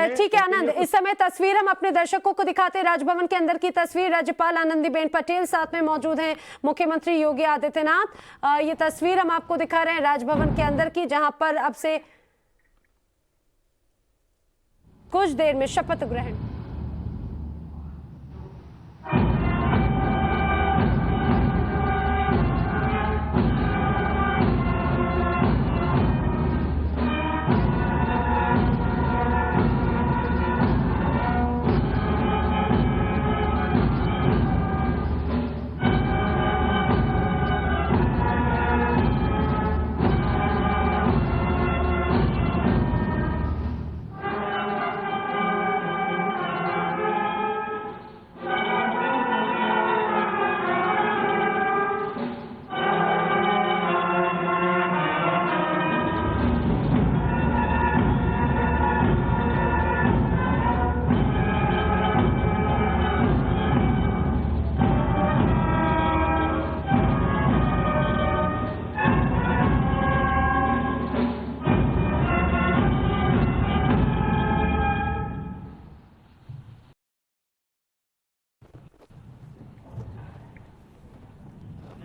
ठीक है आनंद, इस समय तस्वीर हम अपने दर्शकों को दिखाते हैं, राजभवन के अंदर की तस्वीर। राज्यपाल आनंदीबेन पटेल साथ में मौजूद हैं, मुख्यमंत्री योगी आदित्यनाथ। ये तस्वीर हम आपको दिखा रहे हैं राजभवन के अंदर की, जहां पर अब से कुछ देर में शपथ ग्रहण।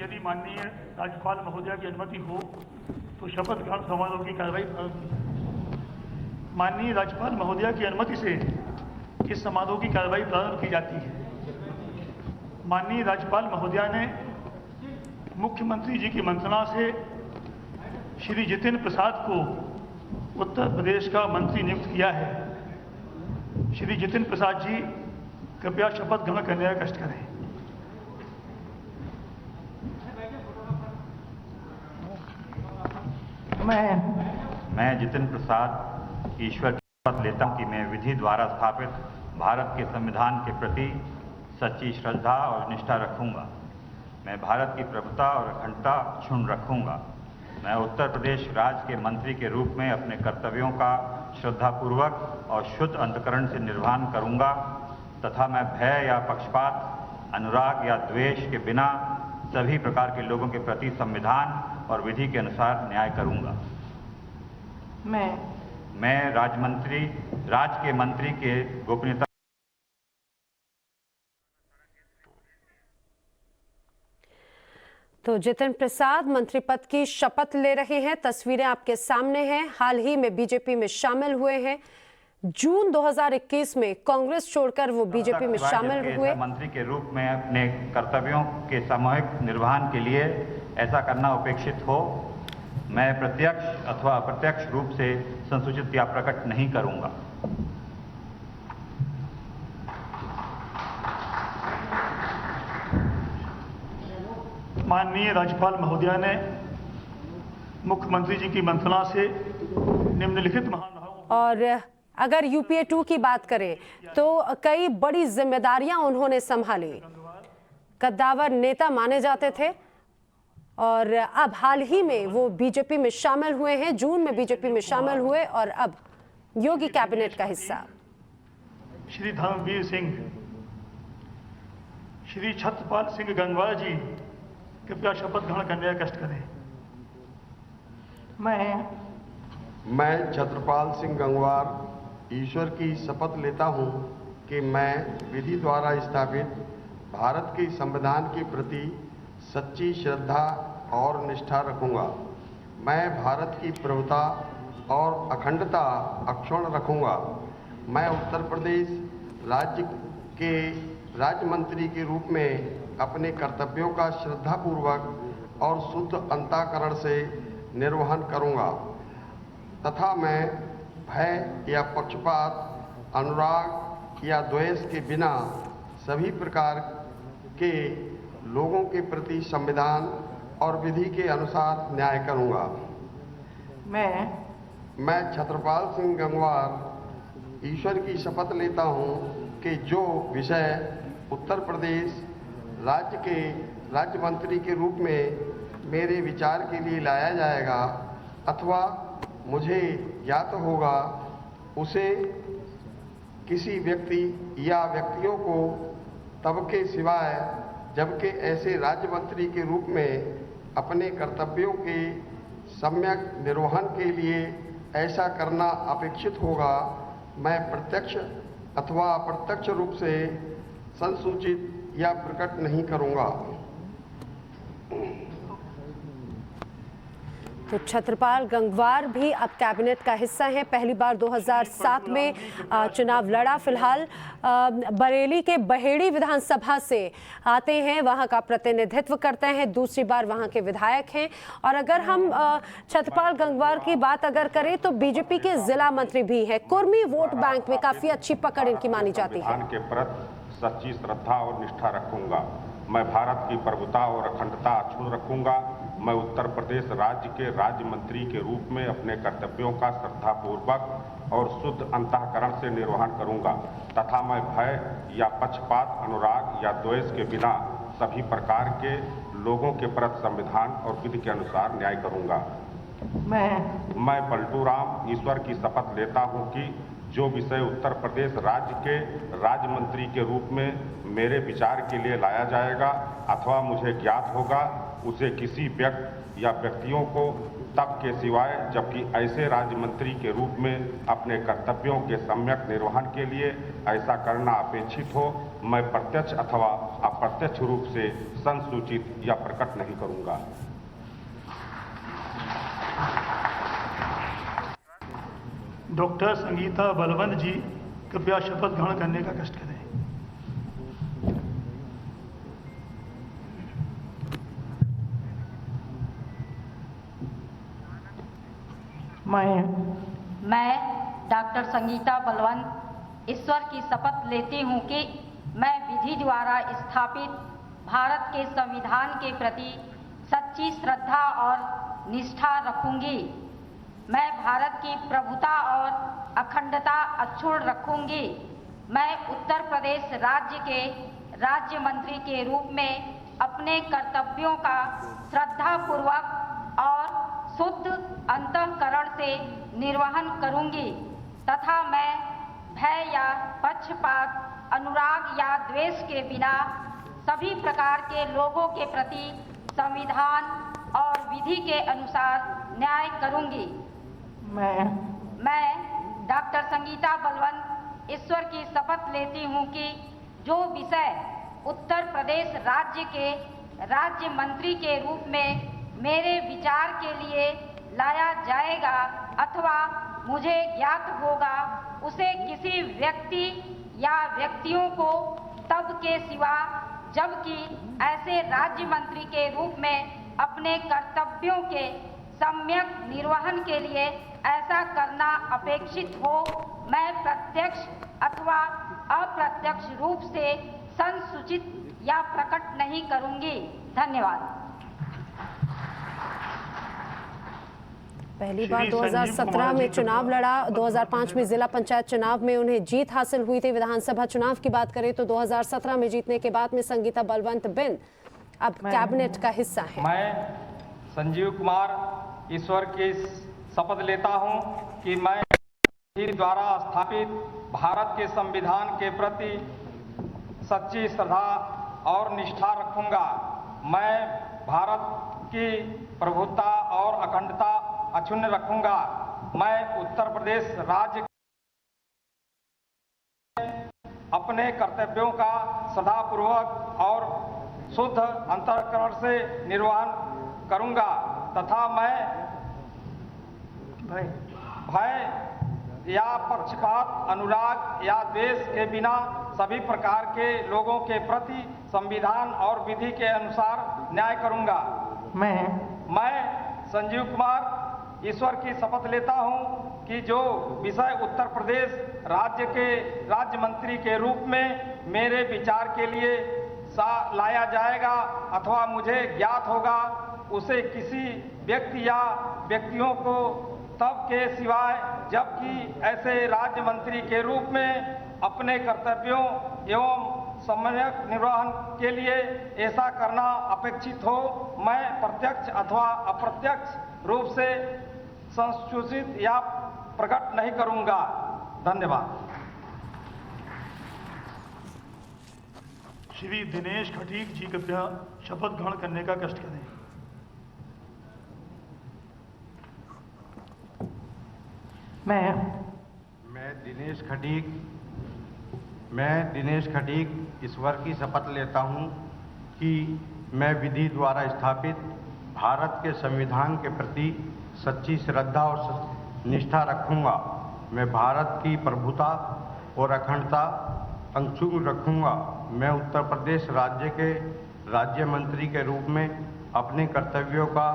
यदि माननीय राज्यपाल महोदया की अनुमति हो तो शपथ ग्रहण समारोह की कार्रवाई माननीय राज्यपाल महोदया की अनुमति से इस समारोह की कार्रवाई प्रारंभ की जाती है। माननीय राज्यपाल महोदया ने मुख्यमंत्री जी की मंत्रणा से श्री जितेंद्र प्रसाद को उत्तर प्रदेश का मंत्री नियुक्त किया है। श्री जितेंद्र प्रसाद जी कृपया शपथ ग्रहण करने का कष्ट करें। मैं जितेंद्र प्रसाद ईश्वर की शपथ लेता हूँ कि मैं विधि द्वारा स्थापित भारत के संविधान के प्रति सच्ची श्रद्धा और निष्ठा रखूंगा। मैं भारत की प्रभुता और अखंडता क्षुण्ण रखूंगा। मैं उत्तर प्रदेश राज्य के मंत्री के रूप में अपने कर्तव्यों का श्रद्धापूर्वक और शुद्ध अंतःकरण से निर्वहन करूंगा तथा मैं भय या पक्षपात, अनुराग या द्वेष के बिना सभी प्रकार के लोगों के प्रति संविधान और विधि के अनुसार न्याय करूंगा। मैं राज्य के मंत्री के गोपनीयता। तो जितेंद्र प्रसाद मंत्री पद की शपथ ले रहे हैं, तस्वीरें आपके सामने हैं। हाल ही में बीजेपी में शामिल हुए हैं। जून 2021 में कांग्रेस छोड़कर वो बीजेपी में शामिल हुए। मंत्री के रूप में अपने कर्तव्यों के सामूहिक निर्वहन के लिए ऐसा करना उपेक्षित हो, मैं प्रत्यक्ष अथवा अप्रत्यक्ष रूप से संसूचित या प्रकट नहीं करूंगा। माननीय राज्यपाल महोदया ने मुख्यमंत्री जी की मंत्रणा से निम्नलिखित महानुभावों और अगर यूपीए 2 की बात करें तो कई बड़ी जिम्मेदारियां उन्होंने संभाली। कद्दावर नेता माने जाते थे और अब हाल ही में वो बीजेपी में शामिल हुए हैं। जून में बीजेपी में शामिल हुए और अब योगी कैबिनेट का हिस्सा। श्री धर्मवीर सिंह, श्री छत्रपाल सिंह गंगवार जी कृपया शपथ ग्रहण करने का कष्ट करें। मैं छत्रपाल सिंह गंगवार ईश्वर की शपथ लेता हूं कि मैं विधि द्वारा स्थापित भारत के संविधान के प्रति सच्ची श्रद्धा और निष्ठा रखूंगा। मैं भारत की प्रभुता और अखंडता अक्षुण्ण रखूंगा। मैं उत्तर प्रदेश राज्य के राज्य मंत्री के रूप में अपने कर्तव्यों का श्रद्धापूर्वक और शुद्ध अंतःकरण से निर्वहन करूंगा तथा मैं भय या पक्षपात, अनुराग या द्वेष के बिना सभी प्रकार के लोगों के प्रति संविधान और विधि के अनुसार न्याय करूंगा। मैं छत्रपाल सिंह गंगवार ईश्वर की शपथ लेता हूं कि जो विषय उत्तर प्रदेश राज्य के राज्य मंत्री के रूप में मेरे विचार के लिए लाया जाएगा अथवा मुझे ज्ञात होगा, उसे किसी व्यक्ति या व्यक्तियों को तब के सिवाय जबकि ऐसे राज्य मंत्री के रूप में अपने कर्तव्यों के सम्यक निर्वहन के लिए ऐसा करना अपेक्षित होगा, मैं प्रत्यक्ष अथवा अप्रत्यक्ष रूप से संसूचित या प्रकट नहीं करूंगा। तो छत्रपाल गंगवार भी अब कैबिनेट का हिस्सा हैं। पहली बार 2007 में चुनाव लड़ा। फिलहाल बरेली के बहेड़ी विधानसभा से आते हैं, वहां का प्रतिनिधित्व करते हैं, दूसरी बार वहां के विधायक हैं। और अगर हम छत्रपाल गंगवार की बात अगर करें तो बीजेपी के जिला मंत्री भी हैं। कुर्मी वोट बैंक में काफी अच्छी पकड़ इनकी मानी जाती है। संविधान के प्रति सच्ची श्रद्धा और निष्ठा रखूंगा। मैं भारत की प्रभुता और अखंडता अक्षुण्ण रखूंगा। मैं उत्तर प्रदेश राज्य के राज्य मंत्री के रूप में अपने कर्तव्यों का श्रद्धापूर्वक और शुद्ध अंतःकरण से निर्वहन करूंगा तथा मैं भय या पक्षपात, अनुराग या द्वेष के बिना सभी प्रकार के लोगों के प्रति संविधान और विधि के अनुसार न्याय करूंगा। मैं पलटू राम ईश्वर की शपथ लेता हूं कि जो विषय उत्तर प्रदेश राज्य के राज्य मंत्री के रूप में मेरे विचार के लिए लाया जाएगा अथवा मुझे ज्ञात होगा, उसे किसी व्यक्ति या व्यक्तियों को तब के सिवाय जबकि ऐसे राज्य मंत्री के रूप में अपने कर्तव्यों के सम्यक निर्वहन के लिए ऐसा करना अपेक्षित हो, मैं प्रत्यक्ष अथवा अप्रत्यक्ष रूप से संसूचित या प्रकट नहीं करूंगा। डॉक्टर संगीता बलवंत जी कृपया शपथ ग्रहण करने का कष्ट करें। मैं डॉक्टर संगीता बलवंत ईश्वर की शपथ लेती हूँ कि मैं विधि द्वारा स्थापित भारत के संविधान के प्रति सच्ची श्रद्धा और निष्ठा रखूंगी। मैं भारत की प्रभुता और अखंडता अक्षुण्ण रखूंगी। मैं उत्तर प्रदेश राज्य के राज्य मंत्री के रूप में अपने कर्तव्यों का श्रद्धापूर्वक और शुद्ध अंतःकरण से निर्वहन करूंगी तथा मैं भय या पक्षपात, अनुराग या द्वेष के बिना सभी प्रकार के लोगों के प्रति संविधान और विधि के अनुसार न्याय करूंगी। मैं डॉक्टर संगीता बलवंत ईश्वर की शपथ लेती हूं कि जो विषय उत्तर प्रदेश राज्य के राज्य मंत्री के रूप में मेरे विचार के लिए लाया जाएगा अथवा मुझे ज्ञात होगा, उसे किसी व्यक्ति या व्यक्तियों को तब के सिवा जबकि ऐसे राज्य मंत्री के रूप में अपने कर्तव्यों के सम्यक निर्वहन के लिए ऐसा करना अपेक्षित हो, मैं प्रत्यक्ष अथवा अप्रत्यक्ष रूप से संसूचित या प्रकट नहीं करूंगी। धन्यवाद। पहली बार 2017 में चुनाव लड़ा। 2005 में जिला पंचायत चुनाव में उन्हें जीत हासिल हुई थी। विधानसभा चुनाव की बात करें तो 2017 में जीतने के बाद में संगीता बलवंत बिन अब कैबिनेट का हिस्सा है। मैं संजीव कुमार ईश्वर की शपथ लेता हूं कि मैं विधि द्वारा स्थापित भारत के संविधान के प्रति सच्ची श्रद्धा और निष्ठा रखूंगा। मैं भारत की प्रभुता और अखंडता अक्षुण्ण रखूंगा। मैं उत्तर प्रदेश राज्य अपने कर्तव्यों का श्रद्धापूर्वक और शुद्ध अंतःकरण से निर्वहन करूंगा तथा मैं भय या पक्षपात, अनुराग या द्वेष के बिना सभी प्रकार के लोगों के प्रति संविधान और विधि के अनुसार न्याय करूंगा। मैं संजीव कुमार ईश्वर की शपथ लेता हूं कि जो विषय उत्तर प्रदेश राज्य के राज्य मंत्री के रूप में मेरे विचार के लिए लाया जाएगा अथवा मुझे ज्ञात होगा, उसे किसी व्यक्ति या व्यक्तियों को तब के सिवाय जबकि ऐसे राज्य मंत्री के रूप में अपने कर्तव्यों एवं सम्यक निर्वहन के लिए ऐसा करना अपेक्षित हो, मैं प्रत्यक्ष अथवा अप्रत्यक्ष रूप से संसूचित या प्रकट नहीं करूंगा। धन्यवाद। श्री दिनेश खटीक जी कृपया शपथ ग्रहण करने का कष्ट करें। मैं दिनेश खटीक ईश्वर की शपथ लेता हूँ कि मैं विधि द्वारा स्थापित भारत के संविधान के प्रति सच्ची श्रद्धा और निष्ठा रखूँगा। मैं भारत की प्रभुता और अखंडता अक्षुण्ण रखूँगा। मैं उत्तर प्रदेश राज्य के राज्य मंत्री के रूप में अपने कर्तव्यों का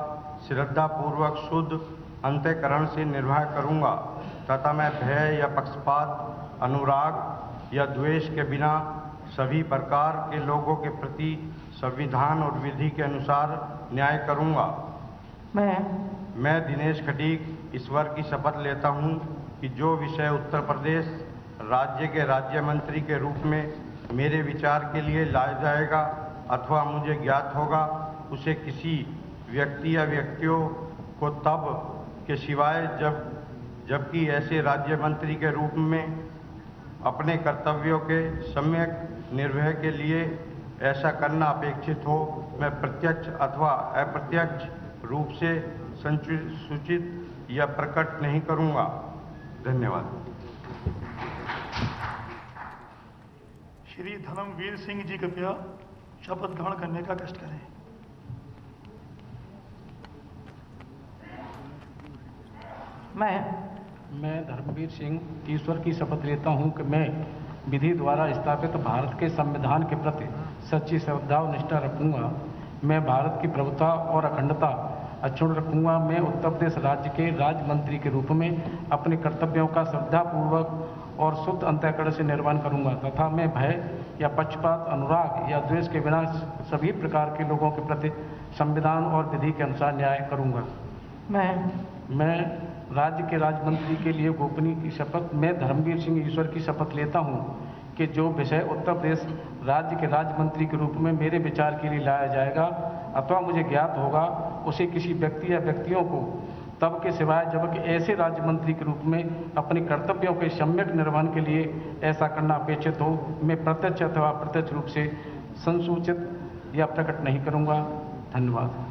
श्रद्धापूर्वक शुद्ध अंतःकरण से निर्वाह करूँगा तथा मैं भय या पक्षपात, अनुराग या द्वेष के बिना सभी प्रकार के लोगों के प्रति संविधान और विधि के अनुसार न्याय करूँगा। मैं दिनेश खटीक ईश्वर की शपथ लेता हूँ कि जो विषय उत्तर प्रदेश राज्य के राज्य मंत्री के रूप में मेरे विचार के लिए लाया जाएगा अथवा मुझे ज्ञात होगा, उसे किसी व्यक्ति या व्यक्तियों को तब के सिवाय जबकि ऐसे राज्य मंत्री के रूप में अपने कर्तव्यों के सम्यक निर्वहन के लिए ऐसा करना अपेक्षित हो, मैं प्रत्यक्ष अथवा अप्रत्यक्ष रूप से सूचित या प्रकट नहीं करूँगा। धन्यवाद। श्री धर्मवीर सिंह जी कृपया शपथ ग्रहण करने का कष्ट करें। मैं धर्मवीर सिंह ईश्वर की शपथ लेता हूं कि मैं विधि द्वारा स्थापित भारत के संविधान के प्रति सच्ची श्रद्धा और निष्ठा रखूंगा। मैं भारत की प्रभुता और अखंडता अक्षुण्ण रखूंगा। मैं उत्तर प्रदेश राज्य के राज्य मंत्री के रूप में अपने कर्तव्यों का श्रद्धापूर्वक और शुद्ध अंतःकरण से निर्वहन करूंगा तथा मैं भय या पक्षपात, अनुराग या द्वेष के बिना सभी प्रकार के लोगों के प्रति संविधान और विधि के अनुसार न्याय करूंगा। मैं राज्य के राज्य मंत्री के लिए गोपनीय की शपथ मैं धर्मवीर सिंह ईश्वर की शपथ लेता हूं कि जो विषय उत्तर प्रदेश राज्य के राज्य मंत्री के रूप में मेरे विचार के लिए लाया जाएगा अथवा मुझे ज्ञात होगा, उसे किसी व्यक्ति या व्यक्तियों को तब के सिवाय जबकि ऐसे राज्य मंत्री के रूप में अपने कर्तव्यों के सम्यक निर्वहन के लिए ऐसा करना अपेक्षित हो, मैं प्रत्यक्ष अथवा अप्रत्यक्ष रूप से संसूचित या प्रकट नहीं करूंगा। धन्यवाद।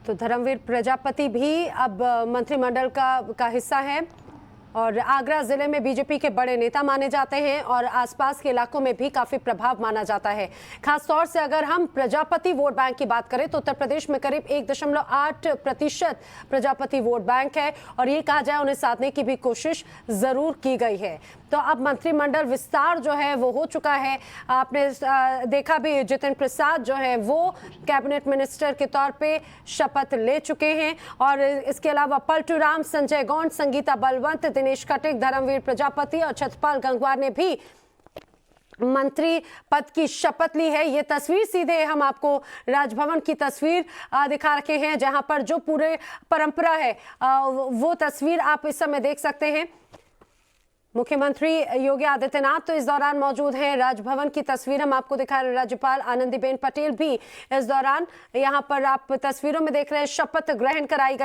तो धर्मवीर प्रजापति भी अब मंत्रिमंडल का हिस्सा है और आगरा जिले में बीजेपी के बड़े नेता माने जाते हैं और आसपास के इलाकों में भी काफी प्रभाव माना जाता है। खासतौर से अगर हम प्रजापति वोट बैंक की बात करें तो उत्तर प्रदेश में करीब 1.8% प्रजापति वोट बैंक है और ये कहा जाए उन्हें साधने की भी कोशिश जरूर की गई है। तो अब मंत्रिमंडल विस्तार जो है वो हो चुका है। आपने देखा भी जितेंद्र प्रसाद जो है वो कैबिनेट मिनिस्टर के तौर पे शपथ ले चुके हैं और इसके अलावा पलटू राम, संजय गौंड, संगीता बलवंत, दिनेश खटीक, धर्मवीर प्रजापति और छत्रपाल गंगवार ने भी मंत्री पद की शपथ ली है। ये तस्वीर सीधे हम आपको राजभवन की तस्वीर दिखा रखे हैं जहां पर जो पूरे परंपरा है वो तस्वीर आप इस समय देख सकते हैं। मुख्यमंत्री योगी आदित्यनाथ तो इस दौरान मौजूद हैं। राजभवन की तस्वीर हम आपको दिखा रहे हैं। राज्यपाल आनंदीबेन पटेल भी इस दौरान यहां पर आप तस्वीरों में देख रहे हैं शपथ ग्रहण कराई गई है।